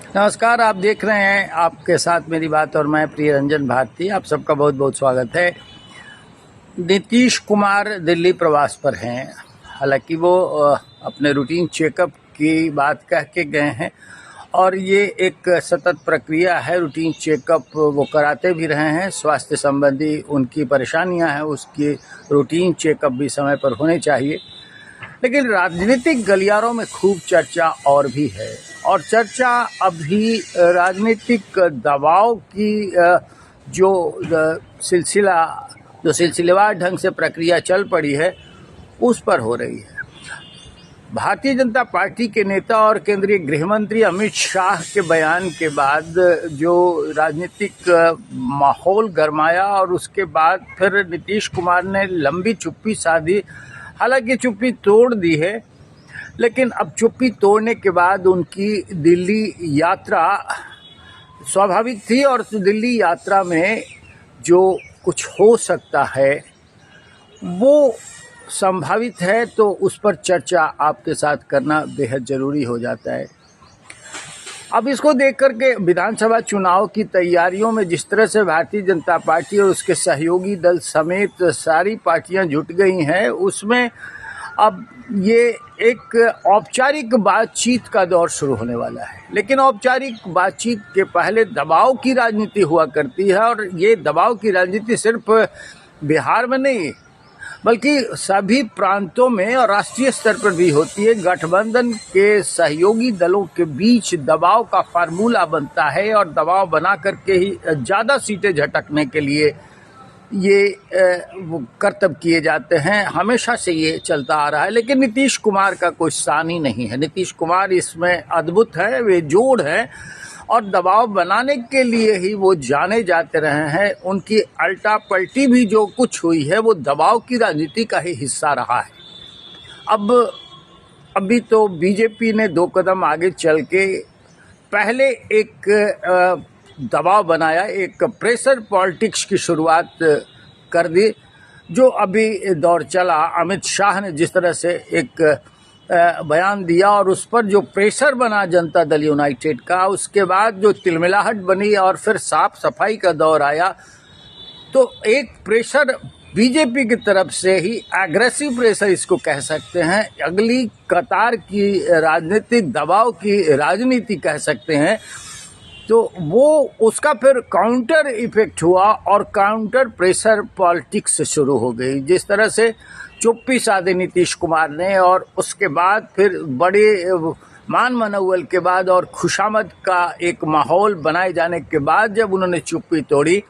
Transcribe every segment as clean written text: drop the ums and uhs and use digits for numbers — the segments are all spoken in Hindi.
नमस्कार, आप देख रहे हैं आपके साथ मेरी बात और मैं प्रिय रंजन भारती। आप सबका बहुत बहुत स्वागत है। नीतीश कुमार दिल्ली प्रवास पर हैं। हालांकि वो अपने रूटीन चेकअप की बात कह के गए हैं और ये एक सतत प्रक्रिया है। रूटीन चेकअप वो कराते भी रहे हैं। स्वास्थ्य संबंधी उनकी परेशानियां हैं, उसकी रूटीन चेकअप भी समय पर होने चाहिए। लेकिन राजनीतिक गलियारों में खूब चर्चा और भी है, और चर्चा अभी राजनीतिक दबाव की जो सिलसिलेवार ढंग से प्रक्रिया चल पड़ी है उस पर हो रही है। भारतीय जनता पार्टी के नेता और केंद्रीय गृह मंत्री अमित शाह के बयान के बाद जो राजनीतिक माहौल गरमाया और उसके बाद फिर नीतीश कुमार ने लंबी चुप्पी साधी। हालांकि चुप्पी तोड़ दी है, लेकिन अब चुप्पी तोड़ने के बाद उनकी दिल्ली यात्रा स्वाभाविक थी और दिल्ली यात्रा में जो कुछ हो सकता है वो संभावित है, तो उस पर चर्चा आपके साथ करना बेहद ज़रूरी हो जाता है। अब इसको देख करके विधानसभा चुनाव की तैयारियों में जिस तरह से भारतीय जनता पार्टी और उसके सहयोगी दल समेत सारी पार्टियां जुट गई हैं, उसमें अब ये एक औपचारिक बातचीत का दौर शुरू होने वाला है। लेकिन औपचारिक बातचीत के पहले दबाव की राजनीति हुआ करती है, और ये दबाव की राजनीति सिर्फ बिहार में नहीं बल्कि सभी प्रांतों में और राष्ट्रीय स्तर पर भी होती है। गठबंधन के सहयोगी दलों के बीच दबाव का फार्मूला बनता है और दबाव बना करके ही ज़्यादा सीटें झटकने के लिए ये करतब किए जाते हैं। हमेशा से ये चलता आ रहा है, लेकिन नीतीश कुमार का कोई सानी नहीं है। नीतीश कुमार इसमें अद्भुत है, वे जोड़ है और दबाव बनाने के लिए ही वो जाने जाते रहे हैं। उनकी अल्टा पलटी भी जो कुछ हुई है वो दबाव की राजनीति का ही हिस्सा रहा है। अभी तो बीजेपी ने 2 कदम आगे चल के पहले एक दबाव बनाया, एक प्रेशर पॉलिटिक्स की शुरुआत कर दी। जो अभी दौर चला, अमित शाह ने जिस तरह से एक बयान दिया और उस पर जो प्रेशर बना जनता दल यूनाइटेड का, उसके बाद जो तिलमिलाहट बनी और फिर साफ सफाई का दौर आया, तो एक प्रेशर बीजेपी की तरफ से ही, एग्रेसिव प्रेशर इसको कह सकते हैं, अगली कतार की राजनीतिक दबाव की राजनीति कह सकते हैं, तो वो उसका फिर काउंटर इफेक्ट हुआ और काउंटर प्रेशर पॉलिटिक्स शुरू हो गई। जिस तरह से चुप्पी साधी नीतीश कुमार ने और उसके बाद फिर बड़े मान मनौवल के बाद और खुशामद का एक माहौल बनाए जाने के बाद जब उन्होंने चुप्पी तोड़ी,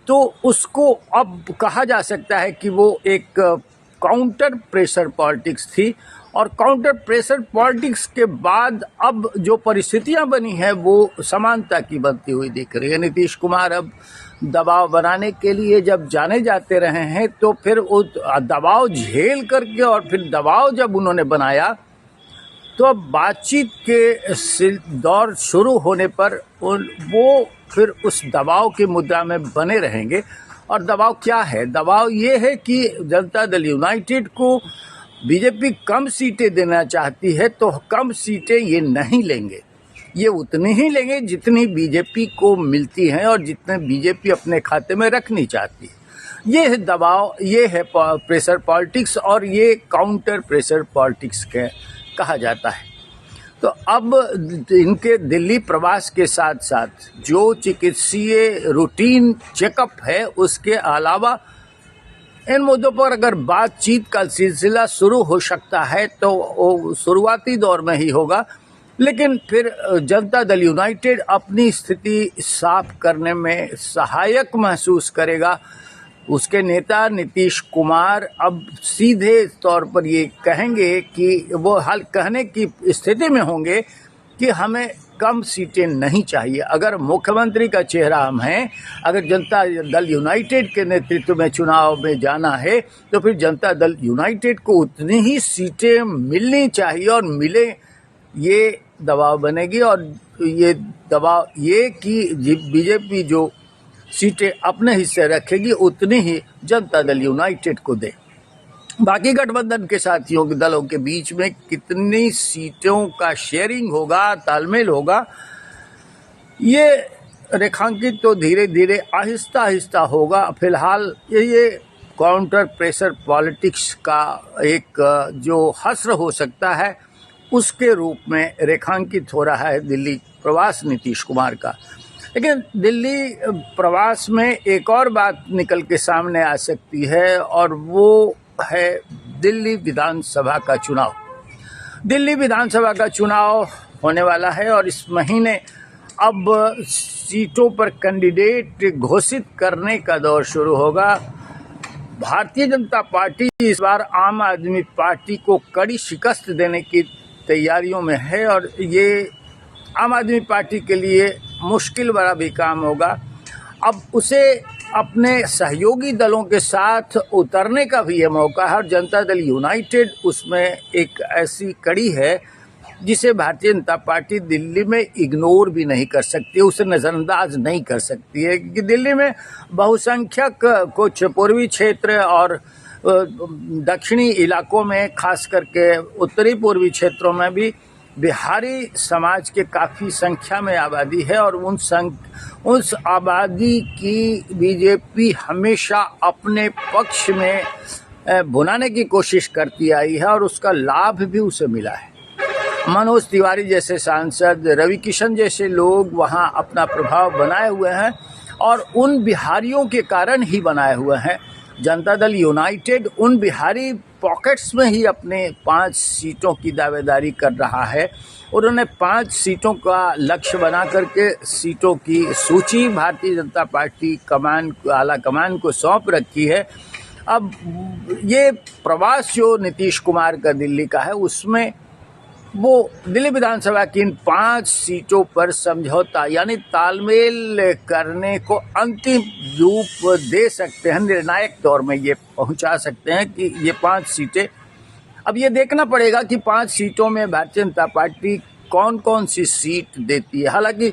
तो उसको अब कहा जा सकता है कि वो एक काउंटर प्रेशर पॉलिटिक्स थी। और काउंटर प्रेशर पॉलिटिक्स के बाद अब जो परिस्थितियां बनी हैं वो समानता की बनती हुई दिख रही है। नीतीश कुमार अब दबाव बनाने के लिए जब जाने जाते रहे हैं, तो फिर वो दबाव झेल करके और फिर दबाव जब उन्होंने बनाया, तो अब बातचीत के दौर शुरू होने पर वो फिर उस दबाव की मुद्रा में बने रहेंगे। और दबाव क्या है? दबाव ये है कि जनता दल यूनाइटेड को बीजेपी कम सीटें देना चाहती है, तो कम सीटें ये नहीं लेंगे, ये उतनी ही लेंगे जितनी बीजेपी को मिलती हैं और जितने बीजेपी अपने खाते में रखनी चाहती है। ये है दबाव, ये है प्रेशर पॉलिटिक्स, और ये काउंटर प्रेशर पॉलिटिक्स कहा जाता है। तो अब इनके दिल्ली प्रवास के साथ साथ जो चिकित्सीय रूटीन चेकअप है, उसके अलावा इन मुद्दों पर अगर बातचीत का सिलसिला शुरू हो सकता है तो वो शुरुआती दौर में ही होगा। लेकिन फिर जनता दल यूनाइटेड अपनी स्थिति साफ करने में सहायक महसूस करेगा। उसके नेता नीतीश कुमार अब सीधे तौर पर ये कहेंगे कि वो हाल कहने की स्थिति में होंगे कि हमें कम सीटें नहीं चाहिए। अगर मुख्यमंत्री का चेहरा हम हैं, अगर जनता दल यूनाइटेड के नेतृत्व में चुनाव में जाना है, तो फिर जनता दल यूनाइटेड को उतनी ही सीटें मिलनी चाहिए और मिले, ये दबाव बनेगी। और ये दबाव ये कि बीजेपी जो सीटें अपने हिस्से रखेगी उतनी ही जनता दल यूनाइटेड को दे। बाकी गठबंधन के साथियों के दलों के बीच में कितनी सीटों का शेयरिंग होगा, तालमेल होगा, ये रेखांकित तो धीरे धीरे आहिस्ता आहिस्ता होगा। फिलहाल ये काउंटर प्रेशर पॉलिटिक्स का एक जो हश्र हो सकता है उसके रूप में रेखांकित हो रहा है दिल्ली प्रवास नीतीश कुमार का। लेकिन दिल्ली प्रवास में एक और बात निकल के सामने आ सकती है और वो है दिल्ली विधानसभा का चुनाव। दिल्ली विधानसभा का चुनाव होने वाला है और इस महीने अब सीटों पर कैंडिडेट घोषित करने का दौर शुरू होगा। भारतीय जनता पार्टी इस बार आम आदमी पार्टी को कड़ी शिकस्त देने की तैयारियों में है और ये आम आदमी पार्टी के लिए मुश्किल बड़ा भी काम होगा। अब उसे अपने सहयोगी दलों के साथ उतरने का भी ये मौका है और जनता दल यूनाइटेड उसमें एक ऐसी कड़ी है जिसे भारतीय जनता पार्टी दिल्ली में इग्नोर भी नहीं कर सकती, उसे नज़रअंदाज नहीं कर सकती है कि दिल्ली में बहुसंख्यक कुछ पूर्वी क्षेत्र और दक्षिणी इलाकों में, खास करके उत्तरी पूर्वी क्षेत्रों में भी बिहारी समाज के काफ़ी संख्या में आबादी है और उस आबादी की बीजेपी हमेशा अपने पक्ष में भुनाने की कोशिश करती आई है और उसका लाभ भी उसे मिला है। मनोज तिवारी जैसे सांसद, रवि किशन जैसे लोग वहां अपना प्रभाव बनाए हुए हैं और उन बिहारियों के कारण ही बनाए हुए हैं। जनता दल यूनाइटेड उन बिहारी पॉकेट्स में ही अपने 5 सीटों की दावेदारी कर रहा है। उन्होंने 5 सीटों का लक्ष्य बना करके सीटों की सूची भारतीय जनता पार्टी कमान, आला कमान को सौंप रखी है। अब ये प्रवास जो नीतीश कुमार का दिल्ली का है उसमें वो दिल्ली विधानसभा की इन 5 सीटों पर समझौता यानी तालमेल करने को अंतिम रूप दे सकते हैं, निर्णायक दौर में ये पहुंचा सकते हैं कि ये 5 सीटें। अब ये देखना पड़ेगा कि 5 सीटों में भारतीय जनता पार्टी कौन कौन सी सीट देती है। हालांकि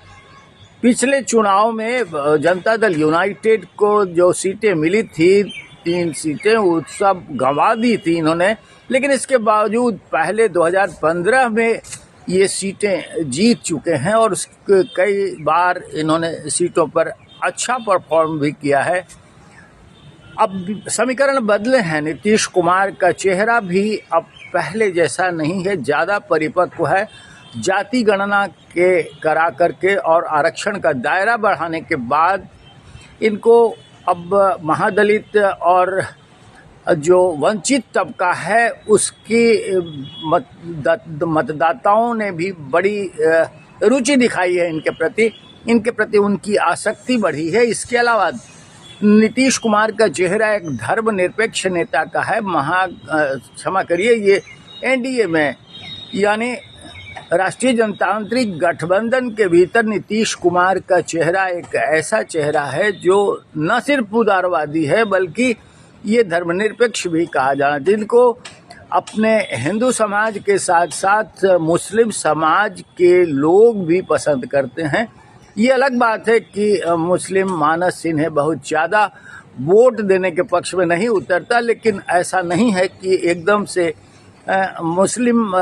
पिछले चुनाव में जनता दल यूनाइटेड को जो सीटें मिली थी, 3 सीटें, वो सब गंवा दी थी इन्होंने, लेकिन इसके बावजूद पहले 2015 में ये सीटें जीत चुके हैं और कई बार इन्होंने सीटों पर अच्छा परफॉर्म भी किया है। अब समीकरण बदले हैं, नीतीश कुमार का चेहरा भी अब पहले जैसा नहीं है, ज़्यादा परिपक्व है। जाति गणना के करा करके और आरक्षण का दायरा बढ़ाने के बाद इनको अब महादलित और जो वंचित तबका है उसकी मतदाताओं ने भी बड़ी रुचि दिखाई है इनके प्रति उनकी आसक्ति बढ़ी है। इसके अलावा नीतीश कुमार का चेहरा एक धर्मनिरपेक्ष नेता का है। क्षमा करिए, ये एनडीए में यानी राष्ट्रीय जनतांत्रिक गठबंधन के भीतर नीतीश कुमार का चेहरा एक ऐसा चेहरा है जो न सिर्फ उदारवादी है बल्कि ये धर्मनिरपेक्ष भी कहा जाना, जिनको अपने हिंदू समाज के साथ साथ मुस्लिम समाज के लोग भी पसंद करते हैं। ये अलग बात है कि मुस्लिम मानस इन्हें बहुत ज़्यादा वोट देने के पक्ष में नहीं उतरता, लेकिन ऐसा नहीं है कि एकदम से मुस्लिम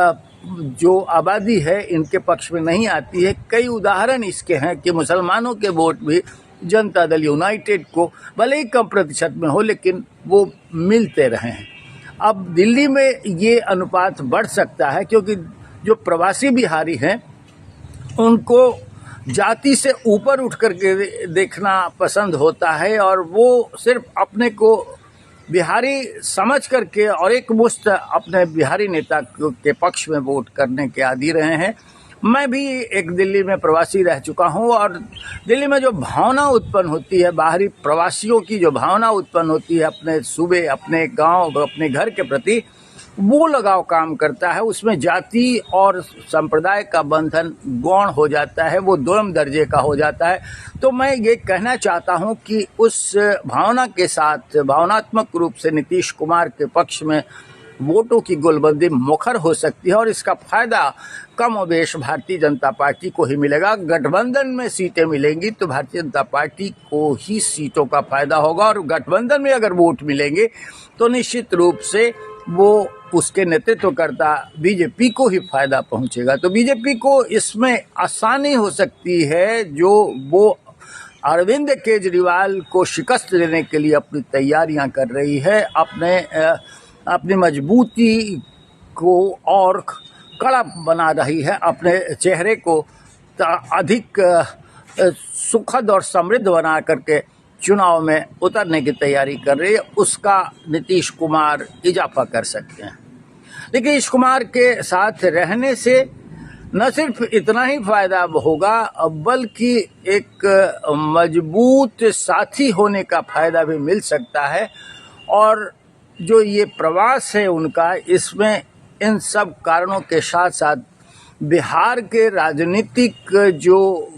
जो आबादी है इनके पक्ष में नहीं आती है। कई उदाहरण इसके हैं कि मुसलमानों के वोट भी जनता दल यूनाइटेड को भले ही कम प्रतिशत में हो लेकिन वो मिलते रहे हैं। अब दिल्ली में ये अनुपात बढ़ सकता है क्योंकि जो प्रवासी बिहारी हैं उनको जाति से ऊपर उठ करके देखना पसंद होता है और वो सिर्फ अपने को बिहारी समझ करके और एक मुश्त अपने बिहारी नेता के पक्ष में वोट करने के आदी रहे हैं। मैं भी एक दिल्ली में प्रवासी रह चुका हूं और दिल्ली में जो भावना उत्पन्न होती है, बाहरी प्रवासियों की जो भावना उत्पन्न होती है अपने सूबे, अपने गांव, अपने घर के प्रति, वो लगाव काम करता है। उसमें जाति और संप्रदाय का बंधन गौण हो जाता है, वो दोयम दर्जे का हो जाता है। तो मैं ये कहना चाहता हूं कि उस भावना के साथ भावनात्मक रूप से नीतीश कुमार के पक्ष में वोटों की गोलबंदी मुखर हो सकती है और इसका फायदा कमोबेश भारतीय जनता पार्टी को ही मिलेगा। गठबंधन में सीटें मिलेंगी तो भारतीय जनता पार्टी को ही सीटों का फायदा होगा और गठबंधन में अगर वोट मिलेंगे तो निश्चित रूप से वो उसके नेतृत्वकर्ता बीजेपी को ही फायदा पहुंचेगा। तो बीजेपी को इसमें आसानी हो सकती है, जो वो अरविंद केजरीवाल को शिकस्त देने के लिए अपनी तैयारियां कर रही है, अपनी मजबूती को और कड़ा बना रही है, अपने चेहरे को अधिक सुखद और समृद्ध बना करके चुनाव में उतरने की तैयारी कर रही है, उसका नीतीश कुमार इजाफा कर सकते हैं। नीतीश कुमार के साथ रहने से न सिर्फ इतना ही फायदा होगा, बल्कि एक मजबूत साथी होने का फायदा भी मिल सकता है। और जो ये प्रवास है उनका, इसमें इन सब कारणों के साथ साथ बिहार के राजनीतिक जो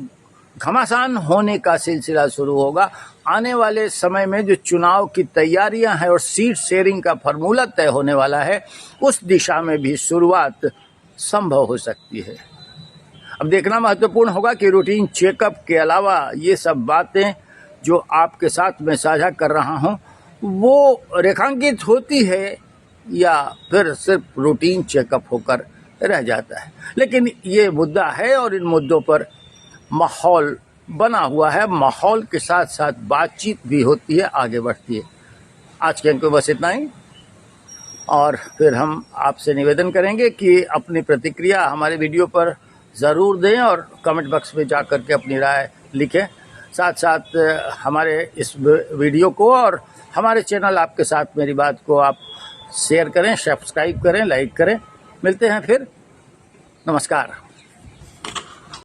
घमासान होने का सिलसिला शुरू होगा। आने वाले समय में जो चुनाव की तैयारियां हैं और सीट शेयरिंग का फार्मूला तय होने वाला है, उस दिशा में भी शुरुआत संभव हो सकती है। अब देखना महत्वपूर्ण होगा कि रूटीन चेकअप के अलावा ये सब बातें जो आपके साथ मैं साझा कर रहा हूं, वो रेखांकित होती है या फिर सिर्फ रूटीन चेकअप होकर रह जाता है। लेकिन ये मुद्दा है और इन मुद्दों पर माहौल बना हुआ है, माहौल के साथ साथ बातचीत भी होती है, आगे बढ़ती है। आज के अंक में बस इतना ही, और फिर हम आपसे निवेदन करेंगे कि अपनी प्रतिक्रिया हमारे वीडियो पर ज़रूर दें और कमेंट बॉक्स में जा कर के अपनी राय लिखें। साथ साथ हमारे इस वीडियो को और हमारे चैनल आपके साथ मेरी बात को आप शेयर करें, सब्सक्राइब करें, लाइक करें। मिलते हैं फिर। नमस्कार।